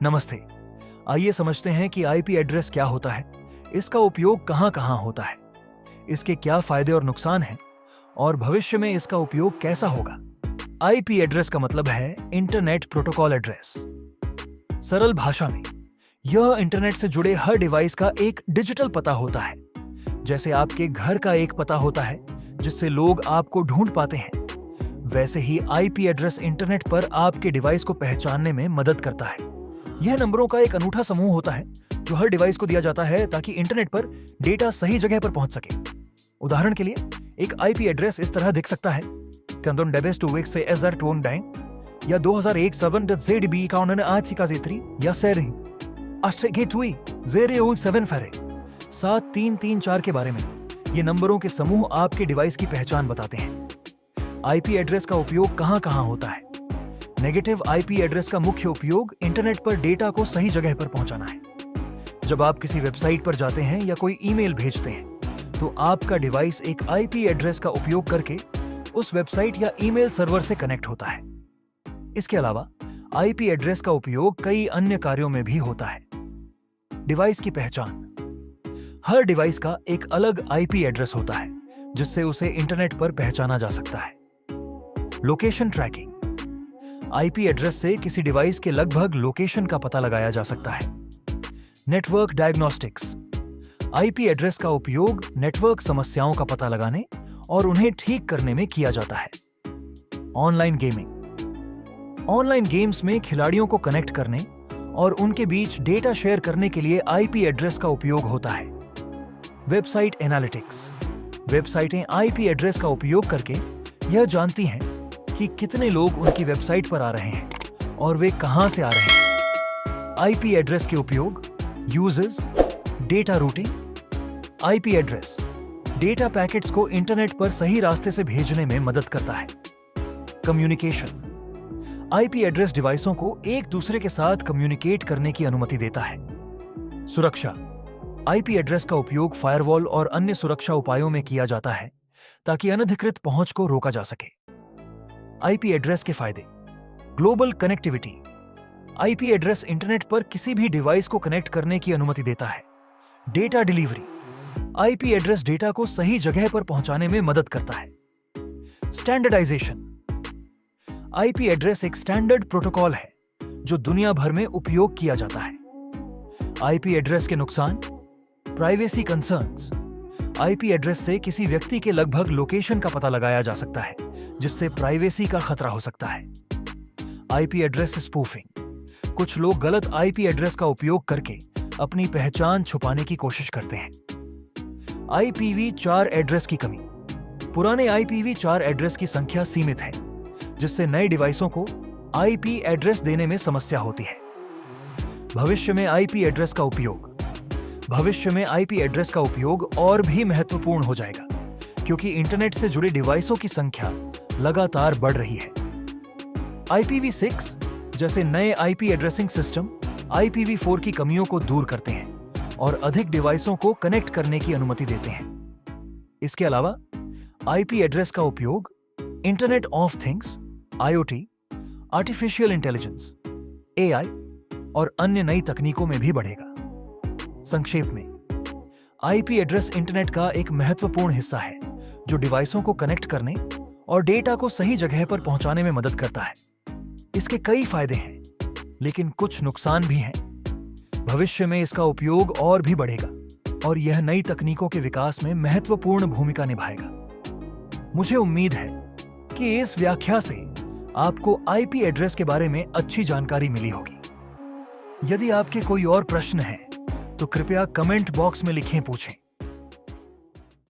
नमस्ते। आइए समझते हैं कि आईपी एड्रेस क्या होता है, इसका उपयोग कहां-कहां होता है, इसके क्या फायदे और नुकसान हैं और भविष्य में इसका उपयोग कैसा होगा। आईपी एड्रेस का मतलब है इंटरनेट प्रोटोकॉल एड्रेस। सरल भाषा में यह इंटरनेट से जुड़े हर डिवाइस का एक डिजिटल पता होता है। जैसे आपके घर का एक पता होता है जिससे लोग आपको ढूंढ पाते हैं, वैसे ही आईपी एड्रेस इंटरनेट पर आपके डिवाइस को पहचानने में मदद करता है। यह नंबरों का एक अनूठा समूह होता है जो हर डिवाइस को दिया जाता है ताकि इंटरनेट पर डेटा सही जगह पर पहुंच सके। उदाहरण के लिए एक आईपी एड्रेस इस तरह दिख सकता है: Kanton Debes to Wix SR Ton Dang या 2001 7 ZB Kaunen ACK3 या Sering Astgetui 007 Ferre 7334 के बारे में। ये नंबरों के समूह आपके डिवाइस की पहचान बताते हैं। आईपी एड्रेस का उपयोग कहां-कहां होता है? नेगेटिव आईपी एड्रेस का मुख्य उपयोग इंटरनेट पर डेटा को सही जगह पर पहुंचाना है। जब आप किसी वेबसाइट पर जाते हैं या कोई ईमेल भेजते हैं, तो आपका डिवाइस एक आईपी एड्रेस का उपयोग करके उस वेबसाइट या ईमेल सर्वर से कनेक्ट होता है। इसके अलावा आईपी एड्रेस का उपयोग कई अन्य कार्यों में भी होता है। डिवाइस की पहचान। हर डिवाइस का एक अलग आईपी एड्रेस होता है जिससे उसे इंटरनेट पर पहचाना जा सकता है। Location tracking. आईपी एड्रेस से किसी डिवाइस के लगभग लोकेशन का पता लगाया जा सकता है। Network diagnostics. आईपी एड्रेस का उपयोग नेटवर्क समस्याओं का पता लगाने और उन्हें ठीक करने में किया जाता है। Online gaming. ऑनलाइन गेम्स में खिलाड़ियों को कनेक्ट करने और उनके बीच डेटा शेयर करने के लिए आईपी एड्रेस का उपयोग होता है। Website analytics. वेबसाइटें आईपी एड्रेस का उपयोग करके यह जानती हैं कि कितने लोग उनकी वेबसाइट पर आ रहे हैं और वे कहां से आ रहे हैं। आईपी एड्रेस के उपयोग। Users, data routing. IP address data packets को इंटरनेट पर सही रास्ते से भेजने में मदद करता है। कम्युनिकेशन। आईपी एड्रेस डिवाइसों को एक दूसरे के साथ कम्युनिकेट करने की अनुमति देता है। सुरक्षा। आईपी एड्रेस का उपयोग फायरवॉल और अन्य सुरक्षा उपायों में किया जाता है ताकि अनधिकृत पहुंच को रोका जा सके। आईपी एड्रेस के फायदे। Global connectivity. IP address internet पर किसी भी डिवाइस को कनेक्ट करने की अनुमति देता है। Data delivery. IP address data को सही जगह पर पहुंचाने में मदद करता है। स्टैंडर्डाइजेशन। आईपी एड्रेस एक स्टैंडर्ड प्रोटोकॉल है जो दुनिया भर में उपयोग किया जाता है। आईपी एड्रेस के नुकसान। Privacy concerns. आईपी एड्रेस से किसी व्यक्ति के लगभग लोकेशन का पता लगाया जा सकता है जिससे प्राइवेसी का खतरा हो सकता है। IP address spoofing. कुछ लोग गलत आईपी एड्रेस का उपयोग करके अपनी पहचान छुपाने की कोशिश करते हैं। IPv4 एड्रेस की कमी। पुराने IPv4 एड्रेस की संख्या सीमित है जिससे नए डिवाइसों को आईपी एड्रेस देने में समस्या होती है। भविष्य में आईपी एड्रेस का उपयोग। भविष्य में आईपी एड्रेस का उपयोग और भी महत्वपूर्ण हो जाएगा क्योंकि इंटरनेट से जुड़े डिवाइसों की संख्या लगातार बढ़ रही है। IPv6 जैसे नए आईपी एड्रेसिंग सिस्टम IPv4 की कमियों को दूर करते हैं और अधिक डिवाइसों को कनेक्ट करने की अनुमति देते हैं। इसके अलावा आईपी एड्रेस का उपयोग internet of things, IoT, artificial intelligence, AI और अन्य नई तकनीकों में भी बढ़ेगा। संक्षेप में, आईपी एड्रेस इंटरनेट का एक महत्वपूर्ण हिस्सा है जो डिवाइसों को कनेक्ट करने और डेटा को सही जगह पर पहुंचाने में मदद करता है। इसके कई फायदे हैं, लेकिन कुछ नुकसान भी हैं। भविष्य में इसका उपयोग और भी बढ़ेगा और यह नई तकनीकों के विकास में महत्वपूर्ण भूमिका निभाएगा। मुझे उम्मीद है कि इस व्याख्या से आपको आईपी एड्रेस के बारे में अच्छी जानकारी मिली होगी। यदि आपके कोई और प्रश्न हैं, तो कृपया कमेंट बॉक्स में लिखें, पूछें।